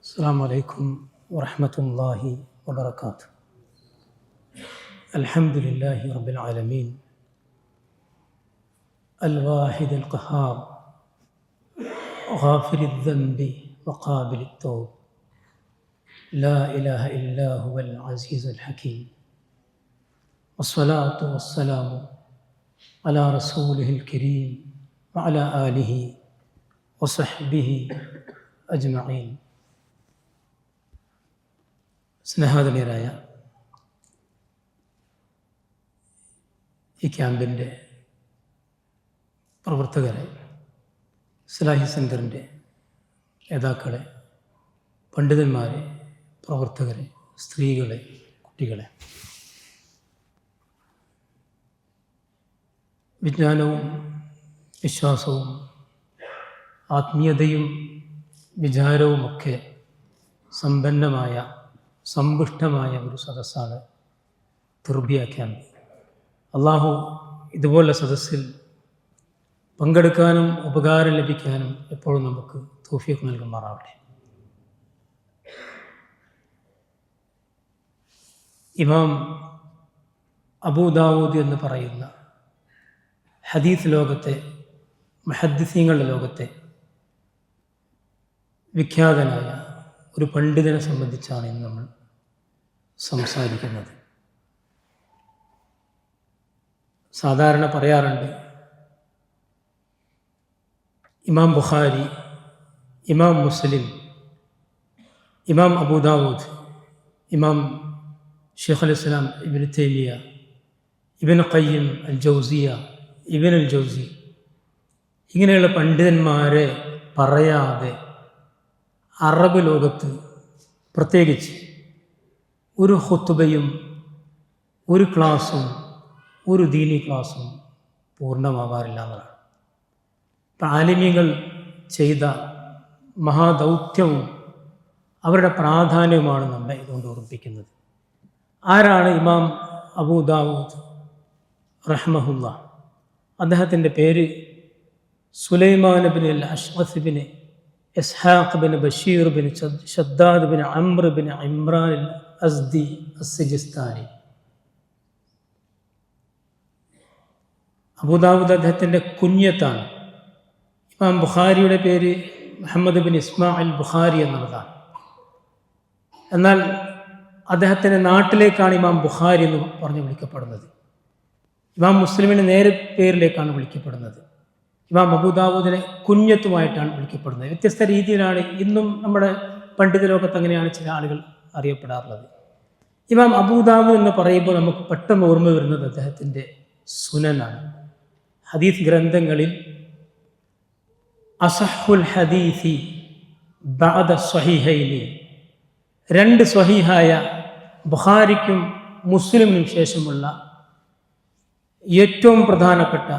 السلام عليكم ورحمة الله وبركاته. الحمد لله رب العالمين الواحد القهار غافر الذنب وقابل التوب لا إله إلا هو العزيز الحكيم والصلاة والسلام على رسوله الكريم وعلى آله وصحبه أجمعين. സ്നേഹാദരണീയരായ ഈ ക്യാമ്പിൻ്റെ പ്രവർത്തകരെ, ഇസ്ലാഹി സെൻറ്ററിൻ്റെ നേതാക്കളെ, പണ്ഡിതന്മാരെ, പ്രവർത്തകരെ, സ്ത്രീകളെ, കുട്ടികളെ, വിജ്ഞാനവും വിശ്വാസവും ആത്മീയതയും വിചാരവുമൊക്കെ സമ്പന്നമായ സമ്പുഷ്ടമായ ഒരു സദസ്സാണ് തുർബിയ ക്യാമ്പ്. അള്ളാഹു ഇതുപോലുള്ള സദസ്സിൽ പങ്കെടുക്കാനും ഉപകാരം ലഭിക്കാനും എപ്പോഴും നമുക്ക് തൗഫീഖ് നൽകുമാറാവട്ടെ. ഇമാം അബൂ ദാവൂദ് എന്ന് പറയുന്ന ഹദീസ് ലോകത്തെ, മുഹദ്ദിസീങ്ങളുടെ ലോകത്തെ വിഖ്യാതനായ ഒരു പണ്ഡിതനെ സംബന്ധിച്ചാണ് ഇന്ന് നമ്മൾ സംസാരിക്കുന്നത്. സാധാരണ പറയാറുണ്ട്, ഇമാം ബുഖാരി, ഇമാം മുസ്ലിം, ഇമാം അബൂ ദാവൂദ്, ഇമാം ഷെയ്ഖുൽ ഇസ്ലാം ഇബ്നു തൈമിയ, ഇബ്നു ഖയ്യിം അൽ ജൗസിയ, ഇബ്നുൽ ജൗസി, ഇങ്ങനെയുള്ള പണ്ഡിതന്മാരെ പറയാതെ അറബ് ലോകത്ത് പ്രത്യേകിച്ച് ഒരു ഖുത്ബയും ഒരു ക്ലാസ്സും ഒരു ദീനി ക്ലാസ്സും പൂർണ്ണമാവാറില്ല എന്നതാണ്. ആലിമീങ്ങൾ ചെയ്ത മഹാദൗത്യവും അവരുടെ പ്രാധാന്യവുമാണ് നമ്മെ ഇതുകൊണ്ട് ഓർമ്മിപ്പിക്കുന്നത്. ആരാണ് ഇമാം അബൂ ദാവൂദ് റഹ്മഹുല്ലാ? അദ്ദേഹത്തിൻ്റെ പേര് Sulaiman bin al Ashath bin Ishaq bin Bashir bin Shaddad bin Amr bin Imran al Azdi as Sijistani. Abu Dawood അദ്ദേഹത്തിൻ്റെ കുഞ്ഞത്താണ്. ഇമാം ബുഖാരിയുടെ പേര് മുഹമ്മദ് ബിൻ ഇസ്മാഇൽ ബുഖാരി എന്നുള്ളതാണ്. എന്നാൽ അദ്ദേഹത്തിൻ്റെ നാട്ടിലേക്കാണ് ഇമാം ബുഖാരി എന്ന് പറഞ്ഞ് വിളിക്കപ്പെടുന്നത്. ഇമാം മുസ്ലിമിൻ്റെ നേരെ പേരിലേക്കാണ് വിളിക്കപ്പെടുന്നത്. ഇമാം അബൂ ദാവൂദിനെ കുഞ്ഞത്തുമായിട്ടാണ് വിളിക്കപ്പെടുന്നത്. വ്യത്യസ്ത രീതിയിലാണ് ഇന്നും നമ്മുടെ പണ്ഡിത ലോകത്ത് അങ്ങനെയാണ് ചില ആളുകൾ അറിയപ്പെടാറുള്ളത്. ഇമാം അബൂ ദാവൂദ് എന്ന് പറയുമ്പോൾ നമുക്ക് പെട്ടെന്ന് ഓർമ്മ വരുന്നത് അദ്ദേഹത്തിൻ്റെ സുനനാണ്. ഹദീസ് ഗ്രന്ഥങ്ങളിൽ അസഹുൽ ഹദീസി ബഅദ സ്വഹീഹൈനി, രണ്ട് സ്വഹീഹായ ബുഖാരിക്കും മുസ്ലിമിനും ശേഷമുള്ള ഏറ്റവും പ്രധാനപ്പെട്ട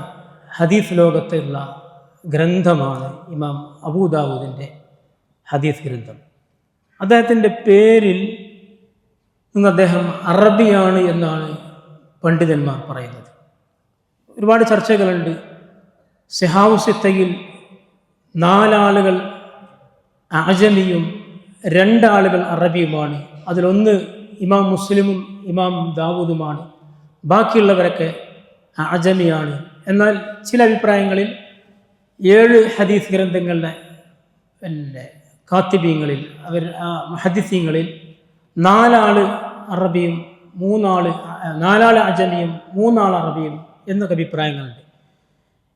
ഹദീസ് ലോകത്തുള്ള ഗ്രന്ഥമാണ് ഇമാം അബൂ ദാവൂദിൻ്റെ ഹദീസ് ഗ്രന്ഥം. അദ്ദേഹത്തിൻ്റെ പേരിൽ നിന്ന് അദ്ദേഹം അറബിയാണ് എന്നാണ് പണ്ഡിതന്മാർ പറയുന്നത്. ഒരുപാട് ചർച്ചകളുണ്ട്. സിഹാവു സിത്തയിൽ 4 ആളുകൾ അഅജമിയും 2 ആളുകൾ അറബിയുമാണ്. അതിലൊന്ന് ഇമാം മുസ്ലിമും ഇമാം ദാവൂദുമാണ്. ബാക്കിയുള്ളവരൊക്കെ അഅജമിയാണ്. എന്നാൽ ചില അഭിപ്രായങ്ങളിൽ 7 ഹദീസ് ഗ്രന്ഥങ്ങളുടെ കാത്തിബീങ്ങളിൽ, മുഹദ്ദിസീങ്ങളിൽ 4 ആൾ അറബിയും 4 ആൾ അജമിയും 3 ആൾ അറബിയും എന്നൊക്കെ അഭിപ്രായങ്ങളുണ്ട്.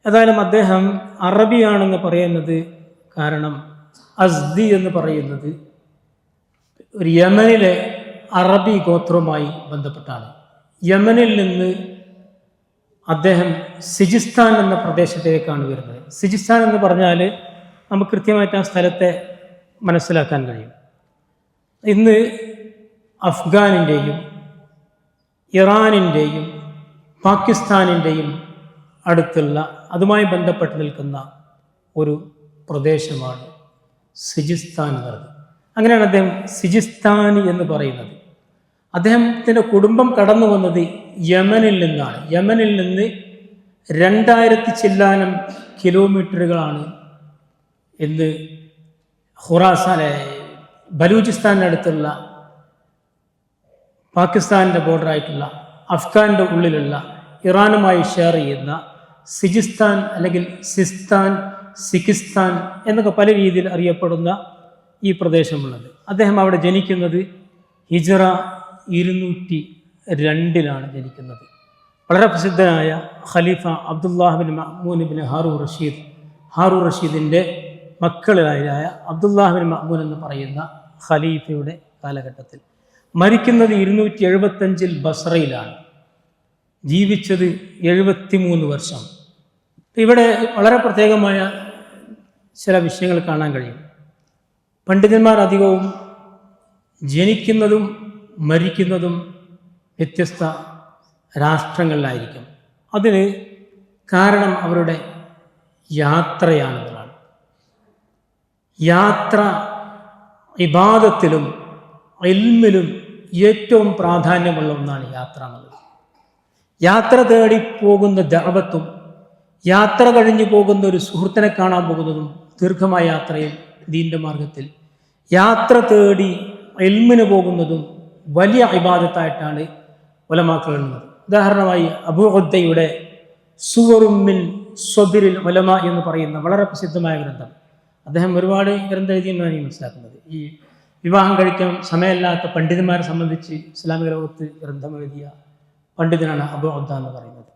ഏതായാലും അദ്ദേഹം അറബിയാണെന്ന് പറയുന്നത് കാരണം അസ്ദി എന്ന് പറയുന്നത് ഒരു യമനിലെ അറബി ഗോത്രവുമായി ബന്ധപ്പെട്ടാണ്. യമനിൽ നിന്ന് അദ്ദേഹം സിജിസ്ഥാൻ എന്ന പ്രദേശത്തേക്കാണ് വരുന്നത്. സിജിസ്ഥാൻ എന്ന് പറഞ്ഞാൽ നമുക്ക് കൃത്യമായിട്ട് ആ സ്ഥലത്തെ മനസ്സിലാക്കാൻ കഴിയും. ഇന്ന് അഫ്ഗാനിൻ്റെയും ഇറാനിൻ്റെയും പാകിസ്ഥാനിൻ്റെയും അടുത്തുള്ള, അതുമായി ബന്ധപ്പെട്ട് നിൽക്കുന്ന ഒരു പ്രദേശമാണ് സിജിസ്ഥാൻ എന്ന് പറയുന്നത്. അങ്ങനെയാണ് അദ്ദേഹം സിജിസ്ഥാനി എന്ന് പറയുന്നത്. അദ്ദേഹത്തിൻ്റെ കുടുംബം കടന്നു വന്നത് യമനിൽ നിന്നാണ്. യമനിൽ നിന്ന് 2000 ചില്ലാനം കിലോമീറ്ററുകളാണ് ഇന്ന് ഖുറാസാൻ ബലൂചിസ്ഥാനടുത്തുള്ള പാകിസ്ഥാനിൻ്റെ ബോർഡറായിട്ടുള്ള അഫ്ഗാനിൻ്റെ ഉള്ളിലുള്ള ഇറാനുമായി ഷെയർ ചെയ്യുന്ന സിജിസ്ഥാൻ അല്ലെങ്കിൽ സിസ്താൻ, സിക്കിസ്ഥാൻ എന്നൊക്കെ പല രീതിയിൽ അറിയപ്പെടുന്ന ഈ പ്രദേശമുള്ളത്. അദ്ദേഹം അവിടെ ജനിക്കുന്നത് ഹിജ്റ 202 ജനിക്കുന്നത്. വളരെ പ്രസിദ്ധനായ ഖലീഫ Abdullah bin Mamun bin Harun റഷീദിൻ്റെ മക്കളിലായ അബ്ദുല്ലാഹ് ബിൻ മഅ്മൂൻ എന്ന് പറയുന്ന ഖലീഫയുടെ കാലഘട്ടത്തിൽ. മരിക്കുന്നത് 275 ബസ്രയിലാണ്. ജീവിച്ചത് 73 വർഷം. ഇവിടെ വളരെ പ്രത്യേകമായ ചില വിഷയങ്ങൾ കാണാൻ കഴിയും. പണ്ഡിതന്മാർ അധികവും ജനിക്കുന്നതും മരിക്കുന്നതും വ്യത്യസ്ത രാഷ്ട്രങ്ങളിലായിരിക്കും. അതിന് കാരണം അവരുടെ യാത്രയാണെന്നതാണ്. യാത്ര ഇബാദത്തിലും ഇൽമിലും ഏറ്റവും പ്രാധാന്യമുള്ള ഒന്നാണ് യാത്ര എന്നുള്ളത്. യാത്ര തേടി പോകുന്ന ദഅവത്തും യാത്ര കഴിഞ്ഞു പോകുന്ന ഒരു സുഹൃത്തിനെ കാണാൻ പോകുന്നതും ദീർഘമായ യാത്രയിൽ ദീൻ്റെ മാർഗത്തിൽ യാത്ര തേടി ഇൽമിന് പോകുന്നതും വലിയ ഇബാദത്തായിട്ടാണ് ഉലമാക്കൾ എണ്ണുന്നത്. ഉദാഹരണമായി അബൂ ഉദ്ദയുടെ സുവറും മിൻ സ്വബിരിൽ ഉലമ എന്ന് പറയുന്ന വളരെ പ്രസിദ്ധമായ ഗ്രന്ഥം. അദ്ദേഹം ഒരുപാട് ഗ്രന്ഥം എഴുതിയെന്നാണ് ഞാൻ മനസ്സിലാക്കുന്നത്. ഈ വിവാഹം കഴിക്കാൻ സമയമില്ലാത്ത പണ്ഡിതന്മാരെ സംബന്ധിച്ച് ഇസ്ലാമിക ലോകത്ത് ഗ്രന്ഥം എഴുതിയ പണ്ഡിതനാണ് അബൂ ഉദ്ദ എന്ന് പറയുന്നത്.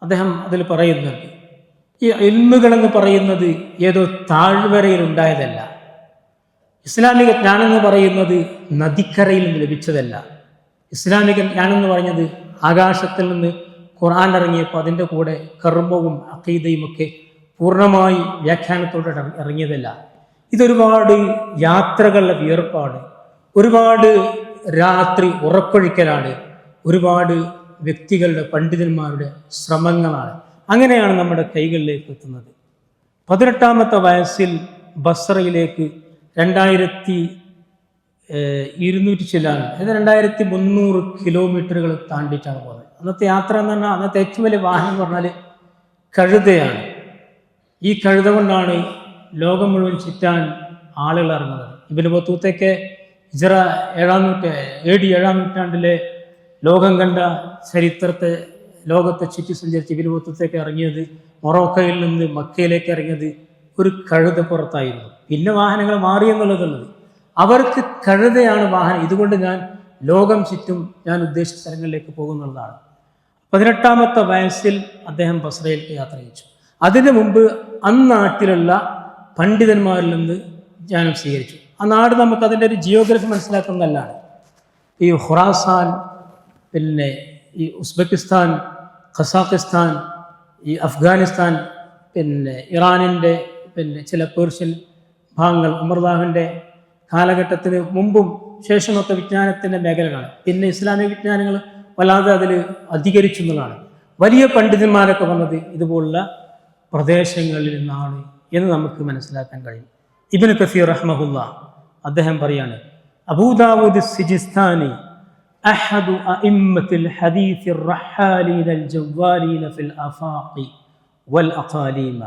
അദ്ദേഹം അതിൽ പറയുന്നുണ്ട്, ഈ ഇൽമുകളെന്ന് പറയുന്നത് ഏതോ താഴ്വരയിൽ ഉണ്ടായതല്ല. ഇസ്ലാമിക ജ്ഞാനെന്ന് പറയുന്നത് നദിക്കരയിൽ നിന്ന് ലഭിച്ചതല്ല. ഇസ്ലാമിക ജ്ഞാനെന്ന് പറഞ്ഞത് ആകാശത്തിൽ നിന്ന് ഖുർആൻ ഇറങ്ങിയപ്പോൾ അതിൻ്റെ കൂടെ കർമ്മവും അഖീദയും ഒക്കെ പൂർണ്ണമായി വ്യാഖ്യാനത്തോടെ ഇറങ്ങിയതല്ല. ഇതൊരുപാട് യാത്രകളുടെ വിയർപ്പാണ്, ഒരുപാട് രാത്രി ഉറക്കൊഴിക്കലാണ്, ഒരുപാട് വ്യക്തികളുടെ പണ്ഡിതന്മാരുടെ ശ്രമങ്ങളാണ്. അങ്ങനെയാണ് നമ്മുടെ കൈകളിലേക്ക് എത്തുന്നത്. 18-ാമത്തെ വയസ്സിൽ ബസ്രയിലേക്ക് 2200 ചില്ലാണ്, അതായത് 2300 കിലോമീറ്ററുകൾ താണ്ടിയിട്ടാണ് പോകുന്നത്. അന്നത്തെ യാത്ര എന്ന് പറഞ്ഞാൽ അന്നത്തെ ഏറ്റവും വലിയ വാഹനം എന്ന് പറഞ്ഞാൽ കഴുതയാണ്. ഈ കഴുത കൊണ്ടാണ് ലോകം മുഴുവൻ ചുറ്റാൻ ആളുകൾ ഇറങ്ങുന്നത്. ഇബ്നു ബത്തൂത്തയൊക്കെ ഹിജ്റ 7-ാം നൂറ്റാണ്ടിലെ ലോകം കണ്ട ചരിത്രത്തെ ലോകത്തെ ചുറ്റി സഞ്ചരിച്ച് ഇബ്നു ബത്തൂത്തയൊക്കെ ഇറങ്ങിയത് മൊറോക്കോയിൽ നിന്ന് മക്കയിലേക്ക് ഇറങ്ങിയത് ഒരു കഴുത പുറത്തായിരുന്നു. പിന്നെ വാഹനങ്ങൾ മാറി എന്നുള്ളതുള്ളത്. അവർക്ക് കഴുതയാണ് വാഹനം. ഇതുകൊണ്ട് ഞാൻ ലോകം ചുറ്റും ഞാൻ ഉദ്ദേശിച്ച സ്ഥലങ്ങളിലേക്ക് പോകുന്നുള്ളതാണ്. 18-ാമത്തെ വയസ്സിൽ അദ്ദേഹം ബസ്രയിലേക്ക് യാത്ര ചെയ്യിച്ചു. അതിനു മുമ്പ് അന്നാട്ടിലുള്ള പണ്ഡിതന്മാരിൽ നിന്ന് ജ്ഞാനം സ്വീകരിച്ചു. ആ നാട് നമുക്കതിൻ്റെ ഒരു ജിയോഗ്രഫി മനസ്സിലാക്കുന്നതല്ലാണ്. ഈ ഖുറാസാൻ, പിന്നെ ഈ ഉസ്ബെക്കിസ്ഥാൻ, ഖസാക്കിസ്ഥാൻ, ഈ അഫ്ഗാനിസ്ഥാൻ, പിന്നെ ഇറാനിൻ്റെ പിന്നെ ചില പേർഷ്യൻ ഭാഗങ്ങൾ ഉമർദാഹിൻ്റെ കാലഘട്ടത്തിന് മുമ്പും ശേഷമൊക്കെ വിജ്ഞാനത്തിൻ്റെ മേഖലകളാണ്. പിന്നെ ഇസ്ലാമിക വിജ്ഞാനങ്ങൾ വല്ലാതെ അതിൽ അധികരിച്ചു എന്നുള്ളതാണ്. വലിയ പണ്ഡിതന്മാരൊക്കെ വന്നത് ഇതുപോലുള്ള പ്രദേശങ്ങളിൽ നിന്നാണ് എന്ന് നമുക്ക് മനസ്സിലാക്കാൻ കഴിയും. ഇബ്നു കസീർ റഹ്മഹുല്ലാ അദ്ദേഹം പറയാണ്, അബൂ ദാവൂദ് സിജിസ്ഥാനി അഹദു അഇമ്മത്തിൽ ഹദീസിർ റഹാലീനൽ ജവ്വാലീന ഫിൽ അഫാഖി വൽ അഖാലീമ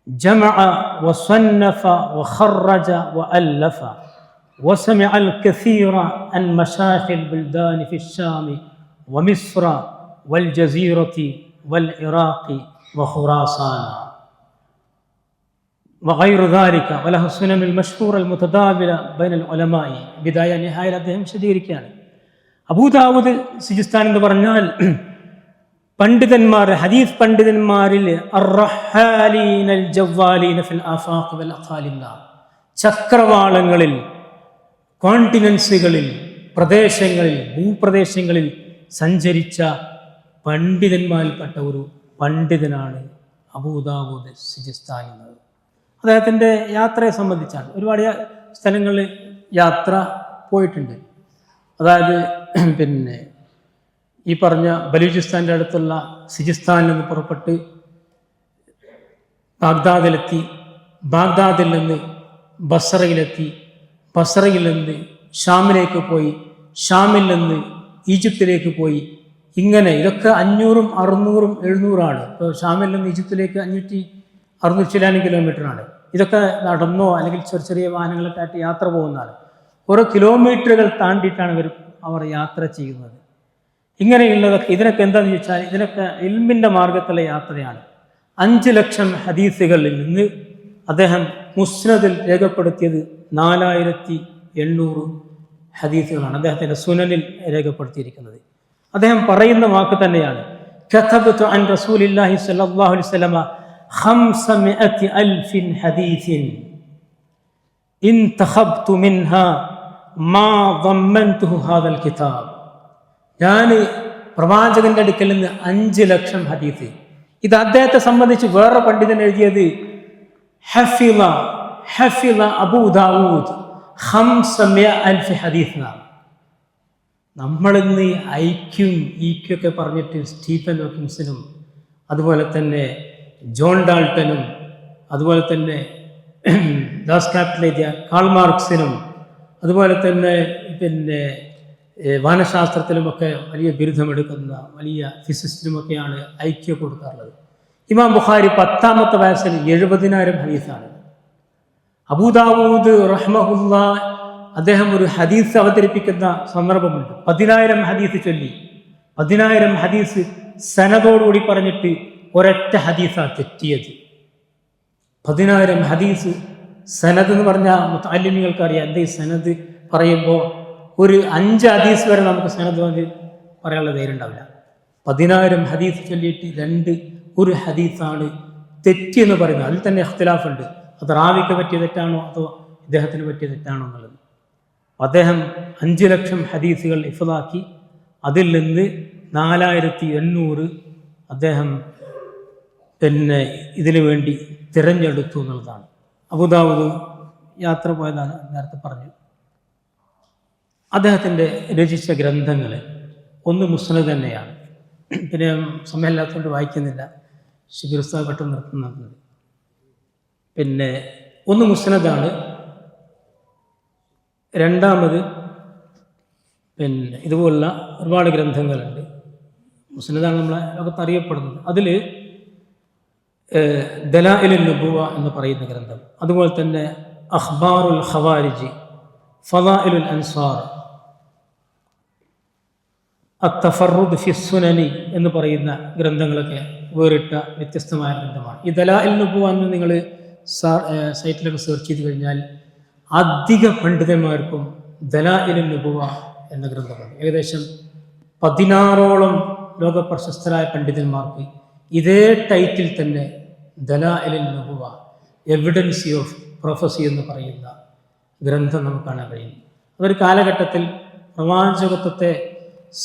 ജമഅ വസന്നഫ വഖറജ വഅല്ലഫ وسمع الكثير عن مشايخ البلدان في الشام ومصر والجزيرة والعراق وخراسان وغير ذلك وله السنن المشهورة المتداولة بين العلماء. بداية نهاية അദ്ദേഹം ശദീകരിക്കുകയാണ്. അബൂ ദാവൂദ് സിജിസ്ഥാൻ എന്ന് പറഞ്ഞാൽ പണ്ഡിതന്മാർ, ഹദീസ് പണ്ഡിതന്മാരിൽ അർറഹാലീനൽ ജവ്വാലീന ഫിൽ ആഫാഖ് വൽ അഖാലിന, ചക്രവാളങ്ങളിൽ, കോണ്ടിനൻസുകളിൽ, പ്രദേശങ്ങളിൽ, ഭൂപ്രദേശങ്ങളിൽ സഞ്ചരിച്ച പണ്ഡിതന്മാരിൽപ്പെട്ട ഒരു പണ്ഡിതനാണ് അബൂ ദാവൂദ് സിജിസ്ഥാനി എന്നത്. അദ്ദേഹത്തിൻ്റെ യാത്രയെ സംബന്ധിച്ചാണ്. ഒരുപാട് സ്ഥലങ്ങളിൽ യാത്ര പോയിട്ടുണ്ട്. അതായത് പിന്നെ ഈ പറഞ്ഞ ബലൂചിസ്ഥാൻ്റെ അടുത്തുള്ള സിജിസ്ഥാനിൽ നിന്ന് പുറപ്പെട്ട് ബാഗ്ദാദിലെത്തി, ബാഗ്ദാദിൽ നിന്ന് ബസ്രയിലെത്തി, ബസ്രയിൽ നിന്ന് ഷാമിലേക്ക് പോയി, ഷാമിൽ നിന്ന് ഈജിപ്തിലേക്ക് പോയി. ഇങ്ങനെ ഇതൊക്കെ 500, 600, 700 ഇപ്പോൾ ഷാമിൽ നിന്ന് ഈജിപ്തിലേക്ക് 500-600 ചില്ലാനും കിലോമീറ്ററാണ്. ഇതൊക്കെ നടന്നോ അല്ലെങ്കിൽ ചെറിയ ചെറിയ വാഹനങ്ങളൊക്കെ ആയിട്ട് യാത്ര പോകുന്നതാണ്. ഓരോ കിലോമീറ്ററുകൾ താണ്ടിയിട്ടാണ് അവർ യാത്ര ചെയ്യുന്നത്. ഇങ്ങനെയുള്ളതൊക്കെ ഇതിനൊക്കെ എന്താണെന്ന് ചോദിച്ചാൽ ഇതിനൊക്കെ ഇൽമിൻ്റെ മാർഗത്തിലുള്ള യാത്രയാണ്. 5 ലക്ഷം ഹദീസുകളിൽ നിന്ന് അദ്ദേഹം മുസ്നദിൽ രേഖപ്പെടുത്തിയത് 4800 ഹദീസുകളാണ് അദ്ദേഹത്തിൻ്റെ സുനനിൽ രേഖപ്പെടുത്തിയിരിക്കുന്നത്. അദ്ദേഹം പറയുന്ന വാക്ക് തന്നെയാണ്, കതബ്തു അൻ റസൂലില്ലാഹി സ്വല്ലല്ലാഹു അലൈഹി വസല്ലമ 500,000 ഹദീസിൻ ഇൻതഖബ്തു മിൻഹാ മാ ضمنته ഹാദൽ കിതാബ്. ഞാൻ പ്രവാചകന്റെ അടുക്കൽ നിന്ന് 5 ലക്ഷം ഹദീസ്. ഇത് അദ്ദേഹത്തെ സംബന്ധിച്ച് വേറെ പണ്ഡിതൻ എഴുതിയത് ഹഫിള അബൂ ദാവൂദ് 500,000 ഹദീസ് എന്നാണ്. നമ്മളിന്ന് ഐക്യും ഈക്യും ഒക്കെ പറഞ്ഞിട്ട് സ്റ്റീഫൻ ഹോക്കിൻസിനും അതുപോലെ തന്നെ ജോൺ ഡാൾട്ടനും അതുപോലെ തന്നെ ദാസ് ക്യാപിറ്റൽ എഴുതിയ കാൾ മാർക്സിനും അതുപോലെ തന്നെ വാനശാസ്ത്രത്തിലുമൊക്കെ വലിയ ബിരുദമെടുക്കുന്ന വലിയ ഫിസിസ്റ്റിനുമൊക്കെയാണ് ഐക്യം കൊടുക്കാറുള്ളത്. ഇമാം ബുഖാരി 10ാമത്തെ വയസ്സിൽ 70,000 ഹദീസാണ്. അബൂ ദാവൂദ് റഹ്മഹുല്ലാ അദ്ദേഹം ഒരു ഹദീസ് അവതരിപ്പിക്കുന്ന സന്ദർഭമുണ്ട്. 10,000 ഹദീസ് ചൊല്ലി 10,000 ഹദീസ് സനദോടുകൂടി പറഞ്ഞിട്ട് ഒരൊറ്റ ഹദീസാണ് തെറ്റിയത്. 10,000 ഹദീസ് സനദ് എന്ന് പറഞ്ഞാൽ മുതഅല്ലിമീങ്ങൾക്ക് അറിയാം. എന്താ ഈ സനദ് പറയുമ്പോൾ ഒരു 5 ഹദീസ് വരെ നമുക്ക് സനദ് പറയാനുള്ള ധൈര്യം ഉണ്ടാവില്ല. 10,000 ഹദീസ് ചൊല്ലിയിട്ട് ഒരു ഹദീസാണ് തെറ്റിയെന്ന് പറയുന്നത്. അതിൽ തന്നെ ഇഖ്തിലാഫ് ഉണ്ട്. അത് റാവിക്ക് പറ്റിയ തെറ്റാണോ അതോ ഇദ്ദേഹത്തിന് പറ്റിയ തെറ്റാണോ എന്നുള്ളത്. അദ്ദേഹം 5 ലക്ഷം ഹദീസുകൾ ഹിഫ്ളാക്കി അതിൽ നിന്ന് 4800 അദ്ദേഹം ഇതിനു വേണ്ടി തിരഞ്ഞെടുത്തു എന്നുള്ളതാണ്. അബൂദാവൂദ് യാത്ര പോയതാണ് നേരത്തെ പറഞ്ഞു. അദ്ദേഹത്തിൻ്റെ രചിച്ച ഗ്രന്ഥങ്ങൾ ഒന്ന് മുസ്നദ് തന്നെയാണ്. പിന്നെ സമയമില്ലാത്തതുകൊണ്ട് വായിക്കുന്നില്ല, ഷിബിർ ഉസ്താദ് പെട്ടെന്ന് നിർത്തുന്നുണ്ട്. പിന്നെ ഒന്ന് മുസ്നദാണ്. രണ്ടാമത് ഇതുപോലുള്ള ഒരുപാട് ഗ്രന്ഥങ്ങളുണ്ട്. മുസ്നദാണ് നമ്മളെ ലോകത്ത് അറിയപ്പെടുന്നത്. അതിൽ ദലായിലുൻ നുബുവ എന്ന് പറയുന്ന ഗ്രന്ഥം, അതുപോലെ തന്നെ അഖ്ബാറുൽ ഖവാരിജ്, ഫളായിലുൽ അൻസാർ, അത്തഫറുദ് ഫി സുനനി എന്ന് പറയുന്ന ഗ്രന്ഥങ്ങളൊക്കെ വേറിട്ട വ്യത്യസ്തമായ ഗ്രന്ഥമാണ്. ഈ ദലായിലുൻ നുബുവ എന്ന് നിങ്ങൾ സൈറ്റിലൊക്കെ സെർച്ച് ചെയ്ത് കഴിഞ്ഞാൽ അധിക പണ്ഡിതന്മാർക്കും ദലായിലുൻ നുബുവ എന്ന ഗ്രന്ഥമാണ്. ഏകദേശം 16ഓളം ലോക പ്രശസ്തരായ പണ്ഡിതന്മാർക്ക് ഇതേ ടൈറ്റിൽ തന്നെ ദലായിലുൻ നുബുവ, എവിഡൻസി ഓഫ് പ്രൊഫസി എന്ന് പറയുന്ന ഗ്രന്ഥം നമുക്ക് കാണാൻ കഴിയും. അതൊരു കാലഘട്ടത്തിൽ പ്രവാചകത്വത്തെ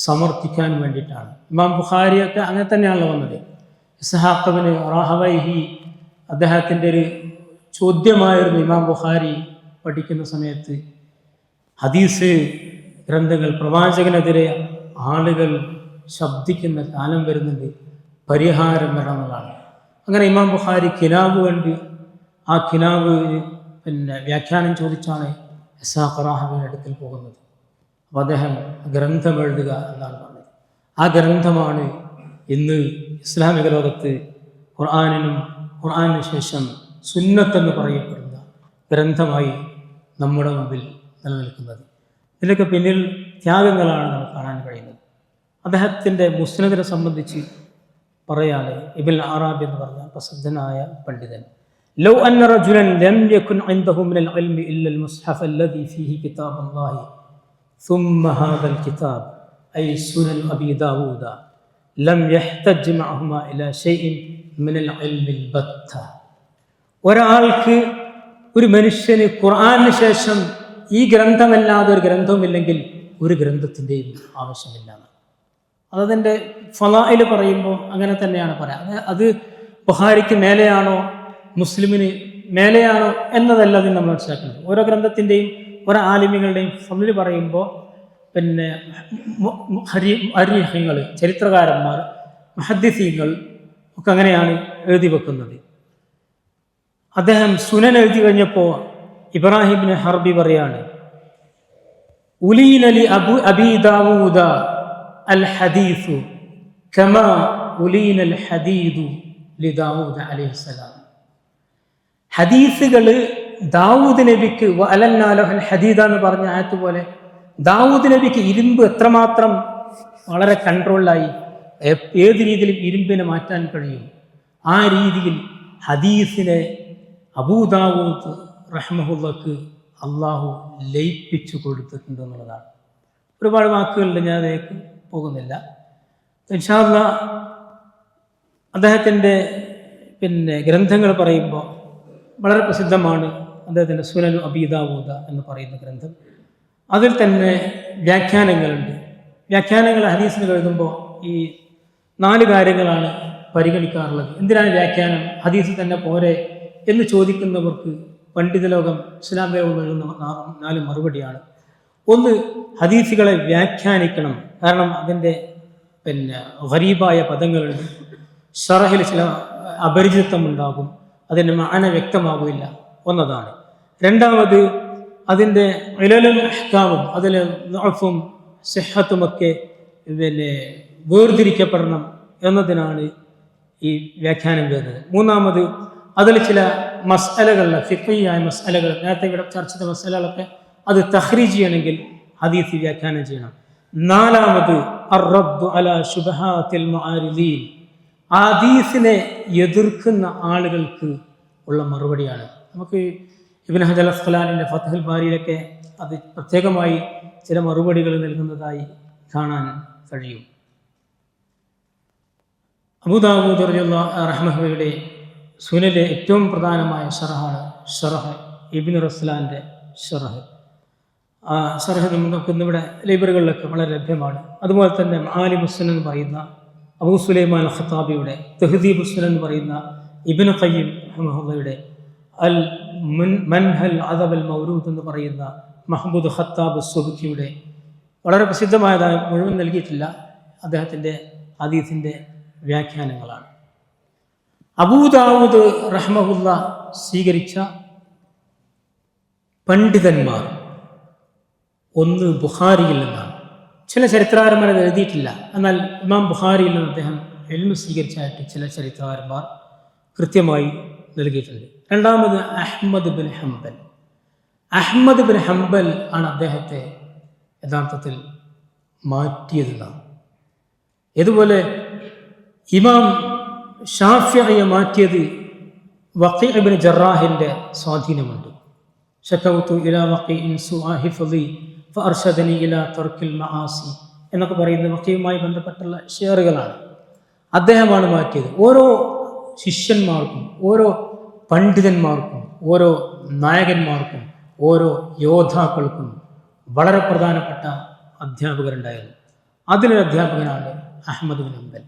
സമർത്ഥിക്കാൻ വേണ്ടിയിട്ടാണ്. ഇമാം ബുഖാരിയൊക്കെ അങ്ങനെ തന്നെയാണല്ലോ വന്നത്. ഇസ്ഹാഖ് ഇബ്നു റാഹവൈഹി അദ്ദേഹത്തിൻ്റെ ഒരു ചോദ്യമായിരുന്നു ഇമാം ബുഖാരി പഠിക്കുന്ന സമയത്ത്, ഹദീസ് ഗ്രന്ഥങ്ങൾ പ്രവാചകനെതിരെ ആളുകൾ ശബ്ദിക്കുന്ന കാലം വരുന്നുണ്ട്, പരിഹാരം വരണമെന്നാണ്. അങ്ങനെ ഇമാം ബുഖാരി കിനാബ് കണ്ട് ആ കിനാബ് വ്യാഖ്യാനം ചോദിച്ചാണ് ഇസ്ഹാഖ് റാഹവയുടെ അടുക്കൽ പോകുന്നത്. അപ്പോൾ അദ്ദേഹം ഗ്രന്ഥം എഴുതുക എന്നാണ് പറഞ്ഞത്. ആ ഗ്രന്ഥമാണ് ഇന്ന് ഇസ്ലാമിക ലോകത്ത് ഖുർആനിന് ശേഷം സുന്നത്തെന്ന് പറയപ്പെടുന്ന ഗ്രന്ഥമായി നമ്മുടെ മുമ്പിൽ നിലനിൽക്കുന്നത്. ഇതിലൊക്കെ പിന്നിൽ ത്യാഗങ്ങളാണ് നമുക്ക് കാണാൻ കഴിയുന്നത്. അദ്ദേഹത്തിൻ്റെ മുസ്നദിനെ സംബന്ധിച്ച് പറയാണ് ഇബ്നുൽ അറാബി എന്ന് പറഞ്ഞ പ്രസിദ്ധനായ പണ്ഡിതൻ, ലൗ അന്ന റജുലൻ ലം യകുൻ ഇൻദഹു മിനൽ ഇൽമി ഇല്ല അൽ മുസ്ഹഫ് അല്ലദി ഫീഹി കിതാബുല്ലാഹി ثم هذا الكتاب أي سنن أبي داود لم يحتج معهما إلى شيء من العلم البتة. ഒരാൾക്ക്, ഒരു മനുഷ്യന് ഖുർആനിന് ശേഷം ഈ ഗ്രന്ഥമല്ലാതെ ഒരു ഗ്രന്ഥവുമില്ലെങ്കിൽ ഒരു ഗ്രന്ഥത്തിൻ്റെയും ആവശ്യമില്ല. അതതിൻ്റെ ഫളായിൽ പറയുമ്പോൾ അങ്ങനെ തന്നെയാണ് പറയാം. അത് ബുഖാരിക്ക് മേലെയാണോ മുസ്ലിമിന് മേലെയാണോ എന്നതല്ല അതിന് നമ്മൾ മനസ്സിലാക്കുന്നത്. ഓരോ ഗ്രന്ഥത്തിൻ്റെയും ഓരോ ആലിമികളുടെയും ഫള് പറയുമ്പോൾ അരീഹ്യങ്ങൾ, ചരിത്രകാരന്മാർ, മുഹദ്ദിസീങ്ങൾ ഒക്കെ അങ്ങനെയാണ് എഴുതി വെക്കുന്നത്. അദ്ദേഹം സുനൻ എഴുതി കഴിഞ്ഞപ്പോൾ ഇബ്രാഹിം ഇബ്നു ഹർബി പറയാണ്, ഉലീനലി അബീ ദാവൂദ അൽ ഹദീസു കമാ ഉലീനൽ ഹദീദു ലി ദാവൂദ അലൈഹിസ്സലാം. ഹദീസുകൾ ദാവൂദ് നബിക്ക് അലന്നാലഹൽ ഹദീദ എന്ന് പറഞ്ഞ ആയത്ത് പോലെ ദാവൂദ് നബിക്ക് ഇരുമ്പ് എത്രമാത്രം വളരെ കൺട്രോളിലായി ഏത് രീതിയിലും ഇരുമ്പിനെ മാറ്റാൻ കഴിയും, ആ രീതിയിൽ ഹദീസിനെ അബൂ ദാവൂദ് റഹ്മഹുള്ളക്ക് അള്ളാഹു ലയിപ്പിച്ചു കൊടുത്തിട്ടുണ്ട് എന്നുള്ളതാണ്. ഒരുപാട് വാക്കുകളുണ്ട്, ഞാൻ അതിലേക്ക് പോകുന്നില്ല. ഇൻഷാ അല്ലാഹ് അദ്ദേഹത്തിൻ്റെ ഗ്രന്ഥങ്ങൾ പറയുമ്പോൾ വളരെ പ്രസിദ്ധമാണ് അദ്ദേഹത്തിൻ്റെ സുനനു അബീ ദാവൂദ എന്ന് പറയുന്ന ഗ്രന്ഥം. അതിൽ തന്നെ വ്യാഖ്യാനങ്ങളുണ്ട്. വ്യാഖ്യാനങ്ങൾ ഹദീസിന് എഴുതുമ്പോൾ ഈ 4 കാര്യങ്ങളാണ് പരിഗണിക്കാറുള്ളത്. എന്തിനാണ് വ്യാഖ്യാനം, ഹദീസ് തന്നെ പോരെ എന്ന് ചോദിക്കുന്നവർക്ക് പണ്ഡിത ലോകം ഇസ്ലാം ലോകം എഴുതുന്ന 4 മറുപടിയാണ്. ഒന്ന്, ഹദീസുകളെ വ്യാഖ്യാനിക്കണം. കാരണം അതിൻ്റെ ഗരീബായ പദങ്ങളുണ്ട്, ഷറഹിൽ ചില അപരിചിതത്വം ഉണ്ടാകും, അതിൻ്റെ മാന വ്യക്തമാകില്ല എന്നതാണ്. രണ്ടാമത്, അതിൻ്റെ ഇലലും അഹ്കാമും അതിലെ ദഅഫും സിഹത്തുമൊക്കെ വേർതിരിക്കപ്പെടണം എന്നതിനാണ് ഈ വ്യാഖ്യാനം വരുന്നത്. മൂന്നാമത്, അതിൽ ചില മസ്അലകളുടെ ഫിഖ്ഹിയായ മസ്അലകൾ, നേരത്തെ ഇവിടെ ചർച്ച ചെയ്ത മസ്അലകളൊക്കെ അത് തഖ്രീജ് ചെയ്യണമെങ്കിൽ ഹദീസ് വ്യാഖ്യാനം ചെയ്യണം. നാലാമത്, അർറദ്ദു അലാ ശുബഹാത്തിൽ മുആരിദീൻ, ഹദീസിനെ എതിർക്കുന്ന ആളുകൾക്ക് ഉള്ള മറുപടിയാണ്. നമുക്ക് ഇബ്നു ഹജർ അസ്ഖലാനിൻ്റെ ഫത്ഹുൽ ബാരിയിലൊക്കെ അത് പ്രത്യേകമായി ചില മറുപടികൾ നൽകുന്നതായി കാണാൻ കഴിയും. അബൂ ദാവൂദ് റഹ്മഹുയുടെ സുനനിലെ ഏറ്റവും പ്രധാനമായ ഷറഹാണ് ഷറഹ് ഇബ്നു റസ്ലാൻ്റെ ഷറഹ്. ആ ഷറഹ് നമുക്ക് ഇന്നിവിടെ ലൈബ്രറികളിലൊക്കെ വളരെ ലഭ്യമാണ്. അതുപോലെ തന്നെ മആലിമുസ് സുനൻ എന്ന് പറയുന്ന അബൂ സുലൈമാൻ അൽ ഖത്താബിയുടെ, തഹ്ദീബുസ് സുനൻ എന്ന് പറയുന്ന ഇബ്നു ഖയ്യിം റഹ്മഹുള്ളയുടെ അൽ മൻഹൽ അദബ് അൽ മൗറൂദ് എന്ന് പറയുന്ന മഹ്മൂദ് ഖത്താബ് സുബ്കിയുടെ വളരെ പ്രസിദ്ധമായതായ, മുഴുവൻ നൽകിയിട്ടില്ല, അദ്ദേഹത്തിൻ്റെ ഹദീസിൻ്റെ വ്യാഖ്യാനങ്ങളാണ്. അബൂ ദാവൂദ് റഹ്മഹുള്ള സ്വീകരിച്ച പണ്ഡിതന്മാർ ഒന്ന് ബുഖാരിയിൽ നിന്നാണ്. ചില ചരിത്രകാരന്മാർ അത് എഴുതിയിട്ടില്ല, എന്നാൽ ഇമാം ബുഖാരിയിൽ നിന്ന് അദ്ദേഹം ഇൽമ് സ്വീകരിച്ചായിട്ട് ചില ചരിത്രകാരന്മാർ കൃത്യമായി നൽകിയിട്ടുണ്ട്. രണ്ടാമത് Ahmad bin Hanbal. Ahmad bin Hanbal ആണ് അദ്ദേഹത്തെ യഥാർത്ഥത്തിൽ മാറ്റിയതെന്നാണ്. ഇതുപോലെ ഇമാം ഷാഫിഈയെ മാറ്റിയത് വഖീ ഇബ്നു ജറാഹിൻ്റെ സ്വാധീനമുണ്ട്. ശകൗതു ഇലാ വഖീഇൻ സുആ ഹിഫ്ളി ഫഅർശദനി ഇലാ തർക്കിൽ മആസി എന്നൊക്കെ പറയുന്ന വഖീയുമായി ബന്ധപ്പെട്ടുള്ള ഷെയറുകളാണ്. അദ്ദേഹമാണ് മാറ്റിയത്. ഓരോ ശിഷ്യന്മാർക്കും, ഓരോ പണ്ഡിതന്മാർക്കും, ഓരോ നായകന്മാർക്കും, ഓരോ യോദ്ധാക്കൾക്കും വളരെ പ്രധാനപ്പെട്ട അധ്യാപകരുണ്ടായിരുന്നു. അതിലൊരു അധ്യാപകനാണ് അഹ്മദ് ബിൻ ഹംബൽ.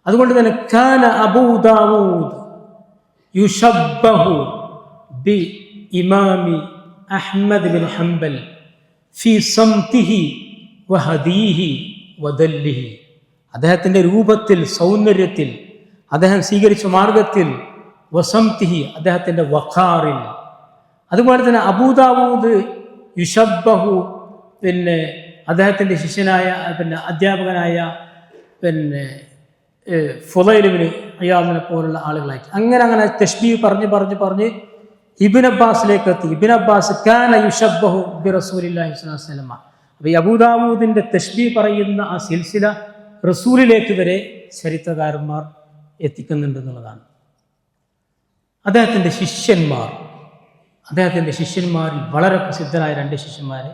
അതുകൊണ്ട് തന്നെ കാന അബൂ ദാവൂദ് യുശബ്ബഹു ബി ഇമാമി അഹ്മദ് ബിൻ ഹംബൽ ഫി സംതിഹി വഹദീഹി വദല്ലിഹി. അദ്ദേഹത്തിൻ്റെ രൂപത്തിൽ, സൗന്ദര്യത്തിൽ, അദ്ദേഹം സ്വീകരിച്ച മാർഗത്തിൽ, വസംതിഹി അദ്ദേഹത്തിൻ്റെ വഖാറിൽ. അതുപോലെ തന്നെ അബൂ ദാവൂദ് യുശബ്ബഹു അദ്ദേഹത്തിൻ്റെ ശിഷ്യനായ അധ്യാപകനായ ഫുളൈൽ ഇബ്നു ഇയാദിനെ പോലുള്ള ആളുകളായിട്ട് അങ്ങനെ തശ്ബീഹ് പറഞ്ഞ് ഇബ്നു അബ്ബാസിലേക്ക് എത്തി. ഇബ്നു അബ്ബാസ് കാന യുശബ്ബഹു ബി റസൂലില്ലാഹി സ്വല്ലല്ലാഹു അലൈഹി വസല്ലം. അപ്പോൾ ഈ അബൂ ദാവൂദിൻ്റെ തശ്ബീഹ് പറയുന്ന ആ സിൽസില റസൂലിലേക്ക് വരെ ചരിത്രകാരന്മാർ എത്തിക്കുന്നുണ്ടെന്നുള്ളതാണ്. അദ്ദേഹത്തിൻ്റെ ശിഷ്യന്മാരിൽ വളരെ പ്രസിദ്ധരായ 2 ശിഷ്യന്മാരെ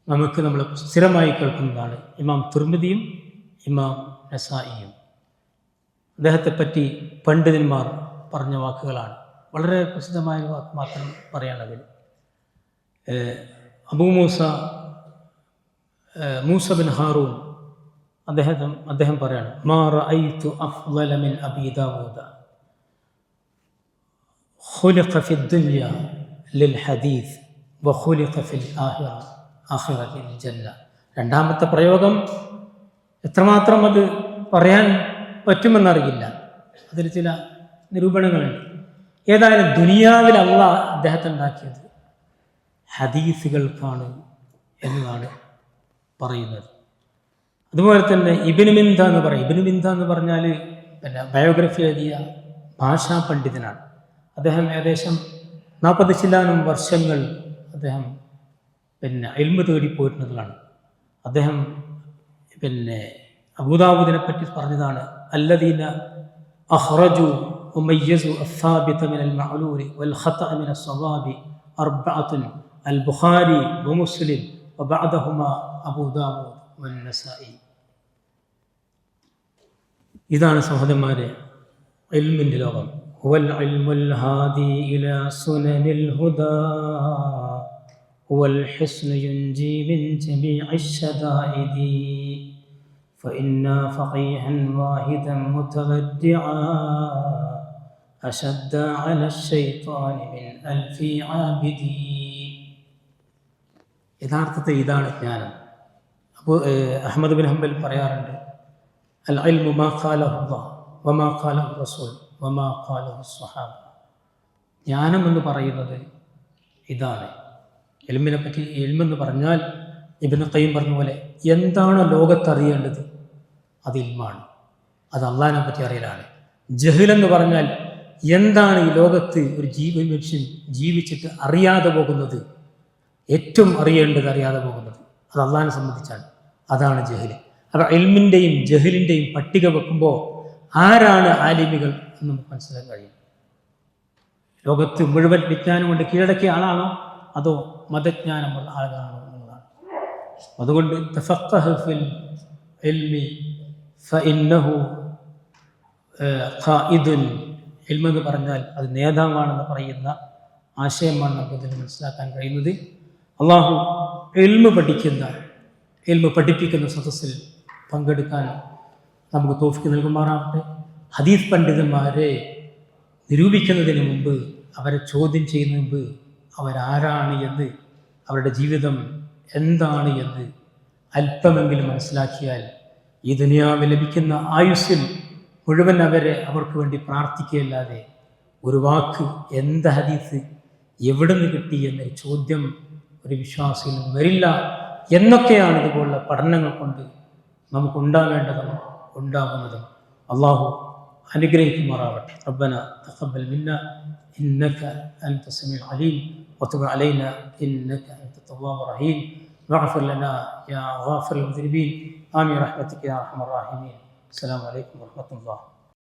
നമ്മൾ സ്ഥിരമായി കേൾക്കുന്നതാണ്. ഇമാം തുർമിദിയും ഇമാം നസായിയും. അദ്ദേഹത്തെപ്പറ്റി പണ്ഡിതന്മാർ പറഞ്ഞ വാക്കുകളാണ്. വളരെ പ്രസിദ്ധമായ വാക്ക് മാത്രം പറയാനതിൽ. അബൂ മൂസ ബിൻ ഹാറൂൻ അദ്ദേഹം പറയാണ്, മാ റഅയ്തു അഫ്ളല മിൻ അബീ ദാവൂദ ഖുലിഖ ഫി ദുനിയ ലിൽ ഹദീസ് വഖുലിഖ ഫിൽ ആഖിറതി ലിൽ ജന്ന. രണ്ടാമത്തെ പ്രയോഗം എത്രമാത്രം അത് പറയാൻ പറ്റുമെന്നറിയില്ല, അതിൽ ചില നിരൂപണങ്ങളുണ്ട്. ഏതായാലും ദുനിയാവിൽ അള്ളാഹ് അദ്ദേഹത്തെ ഉണ്ടാക്കിയത് ഹദീസുകൾക്കാണ് എന്നതാണ് പറയുന്നത്. അതുപോലെ തന്നെ ഇബ്നു മിന്ദ എന്ന് പറയും. ഇബ്നു മിന്ദ എന്ന് പറഞ്ഞാൽ ബയോഗ്രഫി എഴുതിയ ഭാഷാ പണ്ഡിതനാണ്. അദ്ദേഹം ഏകദേശം 40 ചില്ലാനും വർഷങ്ങൾ അദ്ദേഹം ഇൽമ് തേടിപ്പോയിട്ടുള്ളതാണ്. അദ്ദേഹം അബൂദാവൂദിനെ പറ്റി പറഞ്ഞതാണ്, അല്ലദീന അഖ്റജു വമയ്യസു അസ്സാബിത മിനൽ മഅലൂരി വൽ ഖതഅ മിനസ് സവാബി അർബഅത്തുൻ അൽ ബുഖാരി വമുസ്ലിം വബഅദഹുമാ അബൂദാവൂദ് വന്നസായി. ഇതാണ് സഹോദരന്മാരെ ഇൽമിൻ്റെ ലോകം. ഹുവൽ ഇൽമുൽ ഹാദി ഇലാ സുനനിൽ ഹുദാ ഹുവൽ ഹിസ്നു യുൻജി മിൻ ജമീഇശ് ശദാഇദി ഫഇന്നാ ഫഖീഹൻ വാഹിദൻ മുതവദ്ദിആ അശദ്ദ അലാ ശൈത്വാനി മിൻ അൽഫി ആബിദി. യഥാർത്ഥത്തിൽ ഇതാണ് ജ്ഞാനം. അപ്പോൾ അഹ്മദ് ബിൻ ഹംബൽ പറയാറുണ്ട്, അൽ ഇൽമു മാ ഖാലഹു അല്ലാഹ് വമാ ഖാലഹു റസൂൽ വമാ ഖാലഹു സ്വഹാബ. ജ്ഞാനം എന്ന് പറയുന്നത് ഇതാണ്. ഇൽമിനെ പറ്റി ഇൽമെന്ന് പറഞ്ഞാൽ ഇബ്നു ഖയ്യിം പറഞ്ഞ പോലെ എന്താണ് ലോകത്തറിയേണ്ടത് അത് ഇൽമാണ്, അത് അള്ളാഹിനെ പറ്റി അറിയലാണ്. ജഹ്ലെന്ന് പറഞ്ഞാൽ എന്താണ് ഈ ലോകത്ത് ഒരു മനുഷ്യൻ ജീവിച്ചിട്ട് അറിയാതെ പോകുന്നത്, ഏറ്റവും അറിയാതെ പോകുന്നത് അത് അള്ളാഹിനെ സംബന്ധിച്ചാണ്, അതാണ് ജഹ്ല്. അപ്പോൾ ഇൽമിൻ്റെയും ജഹ്ലിൻ്റെയും പട്ടിക വെക്കുമ്പോൾ ആരാണ് ആലിമികൾ എന്ന് നമുക്ക് മനസ്സിലാക്കാൻ കഴിയും. ലോകത്ത് മുഴുവൻ വിജ്ഞാനം കൊണ്ട് കീഴടക്കിയ ആളാണോ അതോ മതജ്ഞാനമുള്ള ആളാണോ എന്നുള്ളതാണ്. അതുകൊണ്ട് തഫഖഹ് ഫിൽ ഇൽമി ഫഇന്നഹു ഖായിദുൻ. ഇൽമെന്ന് പറഞ്ഞാൽ അത് നേതാവാണെന്ന് പറയുന്ന ആശയമാണ് നമുക്ക് ഇതിൽ മനസ്സിലാക്കാൻ കഴിയുന്നത്. അള്ളാഹു ഇൽമ് പഠിപ്പിക്കുന്ന സദസ്സിൽ പങ്കെടുക്കാൻ നമുക്ക് തൗഫീഖ് നൽകുമാറാവട്ടെ. ഹദീസ് പണ്ഡിതന്മാരെ നിരൂപിക്കുന്നതിന് മുമ്പ്, അവരെ ചോദ്യം ചെയ്യുന്നതിന് മുമ്പ് അവരാരാണ് എന്ന്, അവരുടെ ജീവിതം എന്താണ് എന്ന് അല്പമെങ്കിലും മനസ്സിലാക്കിയാൽ ഈ ദുനിയാവിൽ ലഭിക്കുന്ന ആയുസ്സിൽ മുഴുവൻ അവർക്ക് വേണ്ടി പ്രാർത്ഥിക്കുകയല്ലാതെ ഒരു വാക്ക് എന്ത് ഹദീസ് എവിടെ നിന്ന് കിട്ടി എന്നൊരു ചോദ്യം ഒരു വിശ്വാസിയിൽ നിന്ന് വരില്ല എന്നൊക്കെയാണ് ഇതുപോലുള്ള പഠനങ്ങൾ കൊണ്ട് നമുക്കുണ്ടാവേണ്ടതും ഉണ്ടാകുന്നതും. അള്ളാഹു അനുഗ്രഹിക്കുമാറാവട്ടെ. റബ്ബന തഖബ്ബൽ മിന്ന ഇന്നക അൻത സമീഉൽ അലീം വതുബ് അലൈനാ ഇന്നക അൻത തവ്വാബുർ റഹീം വഗ്ഫിർ ലനാ യാ ഗാഫിറുൽ മുദ്നിബീൻ ആമീൻ റഹ്മതിക യാ അർഹമർ റഹീമീൻ. അസ്സലാമു അലൈക്കും വറഹ്മത്തുള്ളാഹി.